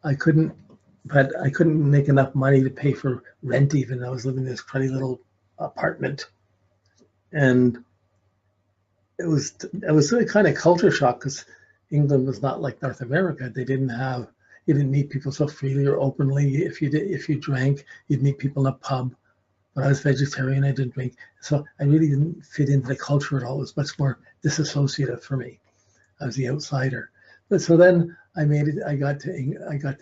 I couldn't, but I couldn't make enough money to pay for rent even. I was living in this cruddy little apartment. And it was a kind of culture shock because England was not like North America. You didn't meet people so freely or openly. If you drank, you'd meet people in a pub. But I was vegetarian, I didn't drink. So I really didn't fit into the culture at all. It was much more disassociative for me. I was the outsider. But so then I made it. I got to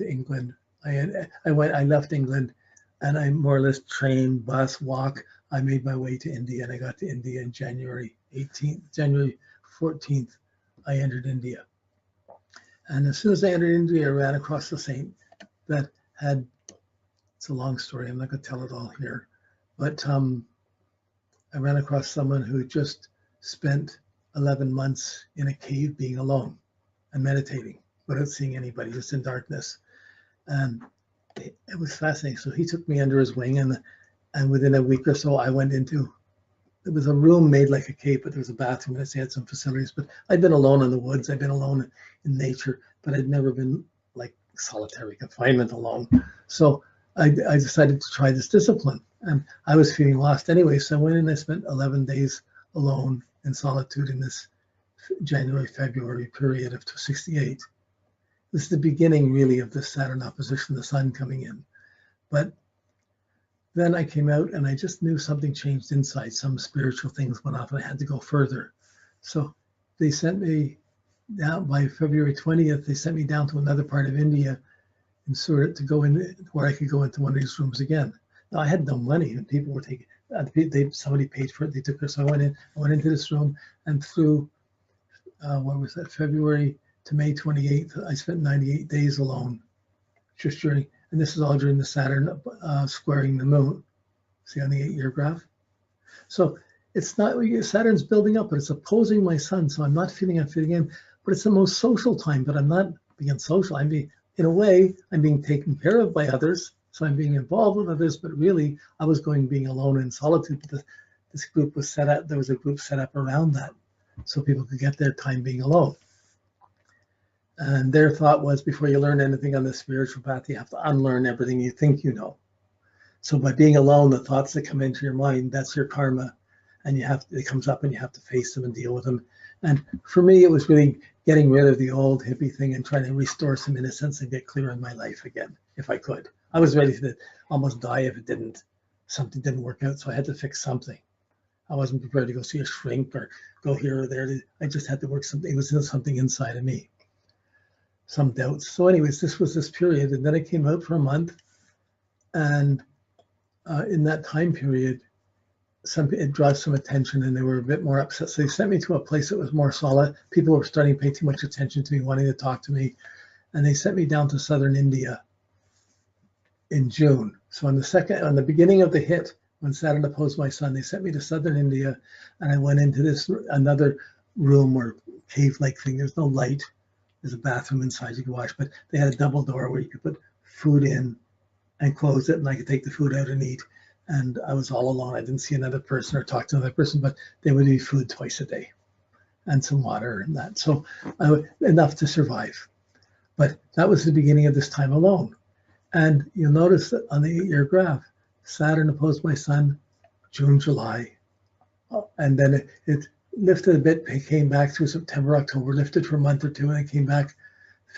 England. I left England, and I more or less train, bus, walk. I made my way to India, and I got to India in January 18th, January 14th. I entered India, and as soon as I entered India, I ran across the saint that had. It's a long story. I'm not going to tell it all here, but I ran across someone who just spent 11 months in a cave being alone and meditating without seeing anybody, just in darkness. And it was fascinating. So he took me under his wing, and within a week or so, I went into, it was a room made like a cave, but there was a bathroom, and it had some facilities. But I'd been alone in the woods, I'd been alone in nature, but I'd never been like solitary confinement alone. So I decided to try this discipline, and I was feeling lost anyway. So I went and I spent 11 days alone in solitude in this January, February period of 68. This is the beginning really of the Saturn opposition, the sun coming in. But then I came out and I just knew something changed inside. Some spiritual things went off and I had to go further. So they sent me down by February 20th, they sent me down to another part of India in Surat to go in where I could go into one of these rooms again. Now I had no money and people were taking, somebody paid for it, they took it. So I went into this room, and through, what was that, February to May 28th, I spent 98 days alone, just during, and this is all during the Saturn squaring the moon. See on the 8-year graph? So it's not, Saturn's building up, but it's opposing my sun. So I'm not feeling I'm fitting in, but it's the most social time, but I'm not being social. In a way, I'm being taken care of by others. So I'm being involved with others, but really I was being alone in solitude. But this group was set up, there was a group set up around that so people could get their time being alone. And their thought was, before you learn anything on the spiritual path, you have to unlearn everything you think you know. So by being alone, the thoughts that come into your mind, that's your karma. And it comes up and you have to face them and deal with them. And for me, it was really getting rid of the old hippie thing and trying to restore some innocence and get clear in my life again, if I could. I was ready to almost die if something didn't work out. So I had to fix something. I wasn't prepared to go see a shrink or go here or there. I just had to work something. It was something inside of me, some doubts. So anyways, this was this period. And then I came out for a month. And in that time period, it draws some attention, and they were a bit more upset. So they sent me to a place that was more solid. People were starting to pay too much attention to me, wanting to talk to me. And they sent me down to southern India in June. So on the beginning of the hit, when Saturn opposed my sun, they sent me to southern India, and I went into another room or cave-like thing. There's no light. There's a bathroom inside you can wash, but they had a double door where you could put food in and close it, and I could take the food out and eat. And I was all alone. I didn't see another person or talk to another person, but they would eat food twice a day and some water and that. So enough to survive. But that was the beginning of this time alone. And you'll notice that on the 8-year graph, Saturn opposed my sun June, July. And then it lifted a bit, it came back through September, October, lifted for a month or two, and it came back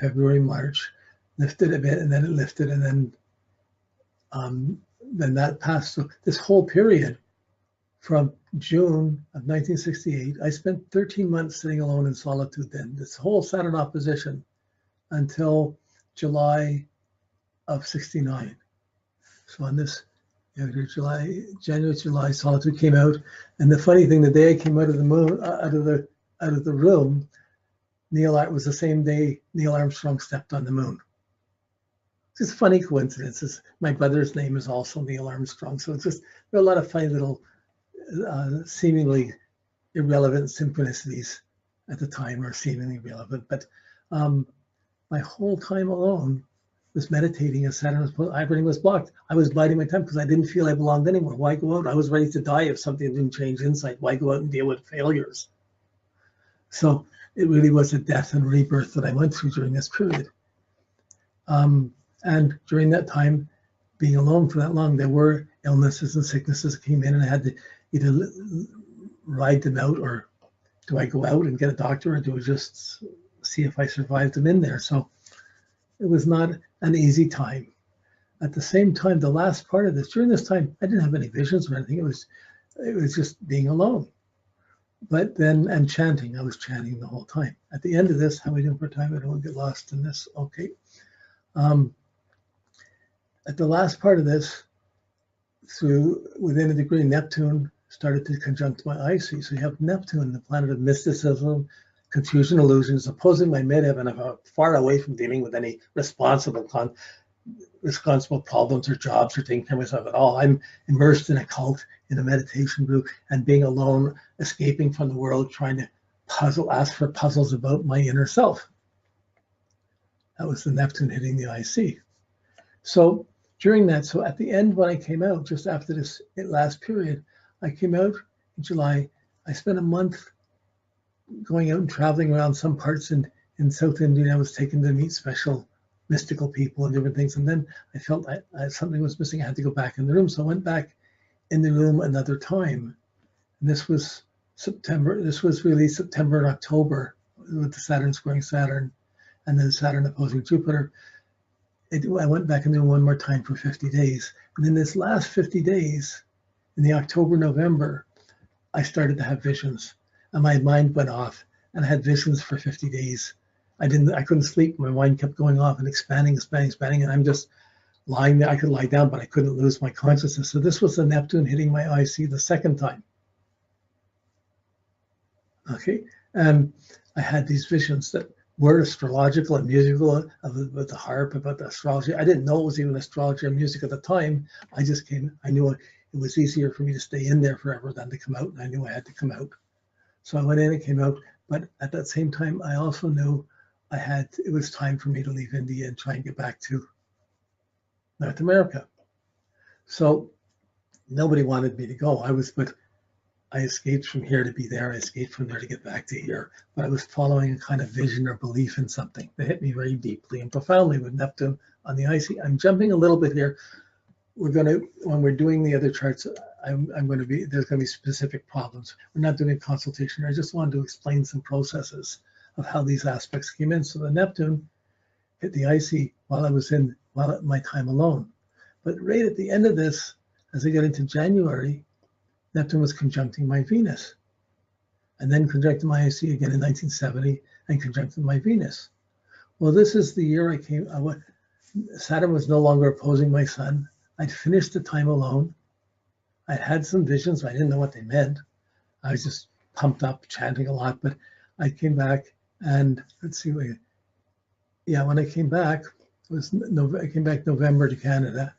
February, March, lifted a bit, and then it lifted, and then that passed. So this whole period from June of 1968, I spent 13 months sitting alone in solitude then, this whole Saturn opposition, until July of 69. So on this January, July, solitude came out. And the funny thing, the day I came out of the moon, out of the room, it was the same day Neil Armstrong stepped on the moon. It's a funny coincidence. My brother's name is also Neil Armstrong. So there are a lot of funny little seemingly irrelevant synchronicities at the time, or seemingly relevant. But my whole time alone was meditating, and everything was blocked. I was biding my time because I didn't feel I belonged anymore. Why go out? I was ready to die if something didn't change inside. Why go out and deal with failures? So it really was a death and rebirth that I went through during this period. And during that time, being alone for that long, there were illnesses and sicknesses that came in, and I had to either ride them out, or do I go out and get a doctor, or do I just see if I survived them in there? So it was not an easy time. At the same time, the last part of this, during this time, I didn't have any visions or anything. It was just being alone. But then, and chanting, I was chanting the whole time. At the end of this, how are we doing for time? I don't want to get lost in this. Okay. At the last part of this, within a degree, Neptune started to conjunct my IC. So you have Neptune, the planet of mysticism, confusion, illusions, opposing my midheaven. I'm far away from dealing with any responsible problems or jobs or taking care of myself at all. I'm immersed in a cult, in a meditation group, and being alone, escaping from the world, trying to ask for puzzles about my inner self. That was the Neptune hitting the IC. So during that, so at the end, when I came out, just after this last period, I came out in July. I spent a month going out and traveling around some parts in South India. I was taken to meet special mystical people and different things. And then I felt something was missing. I had to go back in the room. So I went back in the room another time. And this was September. This was really September and October, with the Saturn squaring Saturn and then Saturn opposing Jupiter. I went back in there one more time for 50 days. And in this last 50 days, in the October, November, I started to have visions. And my mind went off, and I had visions for 50 days. I couldn't sleep. My mind kept going off and expanding, and I'm just lying there. I could lie down, but I couldn't lose my consciousness. So this was the Neptune hitting my IC the second time. Okay, and I had these visions that were astrological and musical, about the harp, about the astrology. I didn't know it was even astrology or music at the time. I just I knew it was easier for me to stay in there forever than to come out, and I knew I had to come out. So I went in and came out, but at that same time, I also knew it was time for me to leave India and try and get back to North America. So nobody wanted me to go. But I escaped from here to be there. I escaped from there to get back to here. But I was following a kind of vision or belief in something that hit me very deeply and profoundly with Neptune on the IC. I'm jumping a little bit here. When we're doing the other charts, there's going to be specific problems. We're not doing a consultation. I just wanted to explain some processes of how these aspects came in. So the Neptune hit the IC while at my time alone. But right at the end of this, as I get into January, Neptune was conjuncting my Venus, and then conjuncted my IC again in 1970, and conjuncted my Venus. Well, this is the year Saturn was no longer opposing my Sun. I'd finished the time alone. I'd had some visions, but I didn't know what they meant. I was just pumped up, chanting a lot. But I came back, and let's see, when I came back, I came back November to Canada.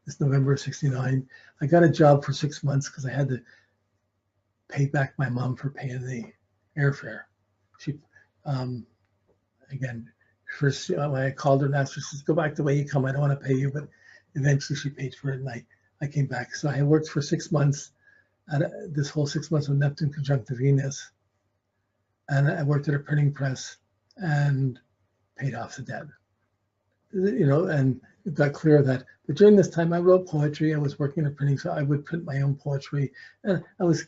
It's November of '69. I got a job for 6 months because I had to pay back my mom for paying the airfare. She, again, first when I called her and asked her, she says, "Go back the way you come. I don't want to pay you," but eventually she paid for it, and I came back. So I worked for 6 months, this whole 6 months with Neptune conjunct Venus, and I worked at a printing press and paid off the debt. And it got clear of that. But during this time, I wrote poetry. I was working at printing, so I would print my own poetry, and I was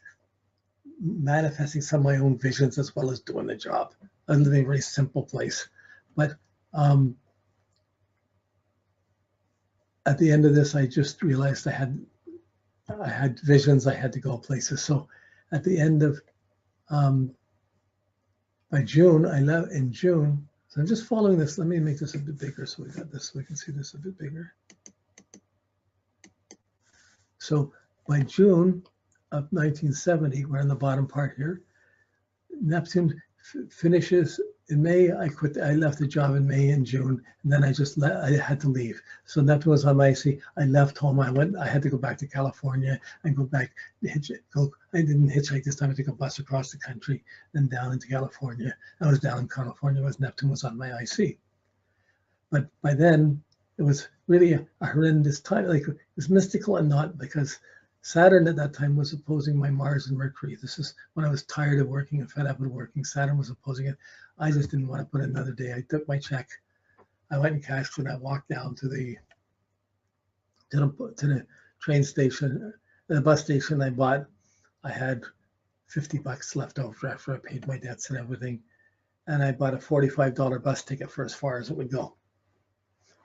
manifesting some of my own visions as well as doing the job. I was living in a very simple place, but at the end of this, I just realized I had visions. I had to go places. So at the end of by June, I left in June. So I'm just following this. Let me make this a bit bigger so we got this. So we can see this a bit bigger. So by June of 1970, we're in the bottom part here. Neptune finishes in May. I left the job in May and June, and then I had to leave. So Neptune was on my IC. I left home. I had to go back to California and go back. I didn't hitchhike this time. I took a bus across the country, then down into California. I was down in California as Neptune was on my IC. But by then, it was really a horrendous time. Like, it was mystical and not, because Saturn at that time was opposing my Mars and Mercury. This is when I was tired of working and fed up with working. Saturn was opposing it. I just didn't want to put another day. I took my check. I went and cashed and I walked down to the train station, the bus station. I had $50 left over after I paid my debts and everything. And I bought a $45 bus ticket for as far as it would go.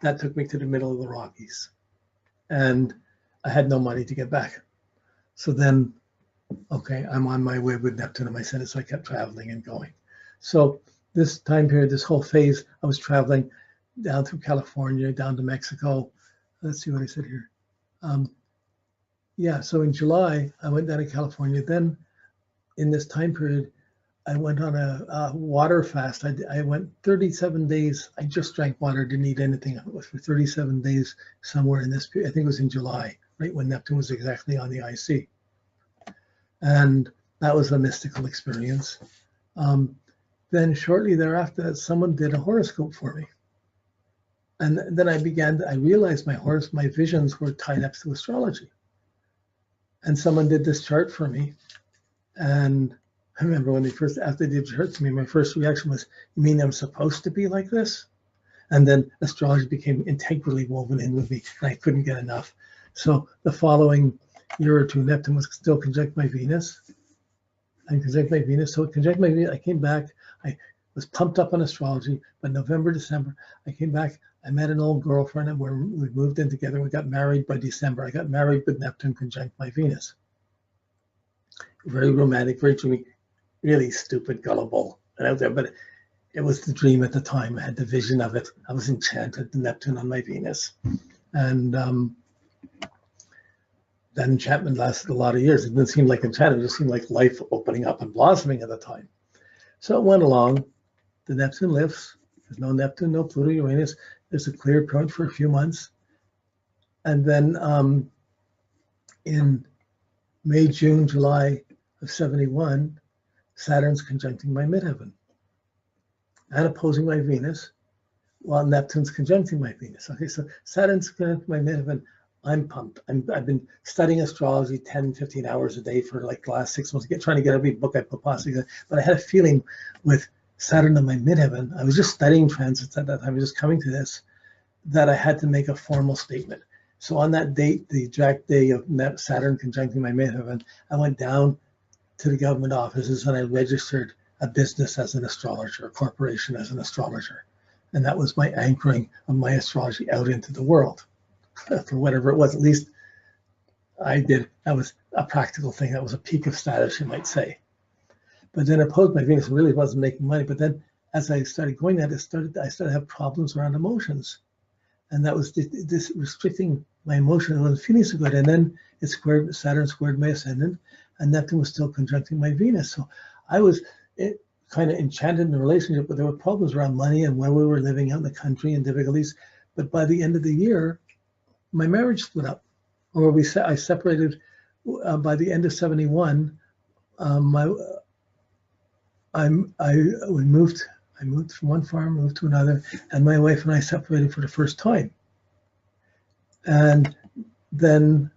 That took me to the middle of the Rockies. And I had no money to get back. So then, okay, I'm on my way with Neptune in my ascendant, so I kept traveling and going. So this time period, this whole phase, I was traveling down through California, down to Mexico. Let's see what I said here. Yeah, so in July, I went down to California. Then in this time period, I went on a water fast. I went 37 days. I just drank water, didn't eat anything for 37 days somewhere in this period. I think it was in July, right when Neptune was exactly on the IC. And that was a mystical experience. Then shortly thereafter, someone did a horoscope for me. And then I realized my visions were tied up to astrology. And someone did this chart for me. And I remember when after they did the chart to me, my first reaction was, you mean I'm supposed to be like this? And then astrology became integrally woven in with me, and I couldn't get enough. So the following year or two, Neptune was still conjunct my Venus. So it conjunct my Venus. I came back. I was pumped up on astrology, but November, December, I came back. I met an old girlfriend, and we moved in together. We got married by December. I got married with Neptune conjunct my Venus. Very romantic, very dreamy, really stupid, gullible, and out there. But it was the dream at the time. I had the vision of it. I was enchanted, the Neptune on my Venus. And that enchantment lasted a lot of years. It didn't seem like enchantment, it just seemed like life opening up and blossoming at the time. So it went along. The Neptune lifts. There's no Neptune, no Pluto, Uranus. There's a clear point for a few months. And then in May, June, July of 71, Saturn's conjuncting my midheaven and opposing my Venus, while Neptune's conjuncting my Venus. Okay, so Saturn's conjuncting my midheaven. I'm pumped. I've been studying astrology 10, 15 hours a day for like the last 6 months, trying to get every book I could possibly get. But I had a feeling with Saturn in my midheaven, I was just studying transits at that time, I was just coming to this, that I had to make a formal statement. So on that date, the exact day of Saturn conjuncting my midheaven, I went down to the government offices and I registered a business as an astrologer, a corporation as an astrologer. And that was my anchoring of my astrology out into the world. For whatever it was, at least I did. That was a practical thing. That was a peak of status, you might say. But then opposed my Venus, really wasn't making money. But then as I started going at it, I started to have problems around emotions. And that was this restricting my emotions. I wasn't feeling so good. And then Saturn squared my ascendant, and Neptune was still conjuncting my Venus. So I was kind of enchanted in the relationship, but there were problems around money and where we were living out in the country and difficulties. But by the end of the year, my marriage split up, or I separated. By the end of 71, I moved from one farm, moved to another, and my wife and I separated for the first time. And then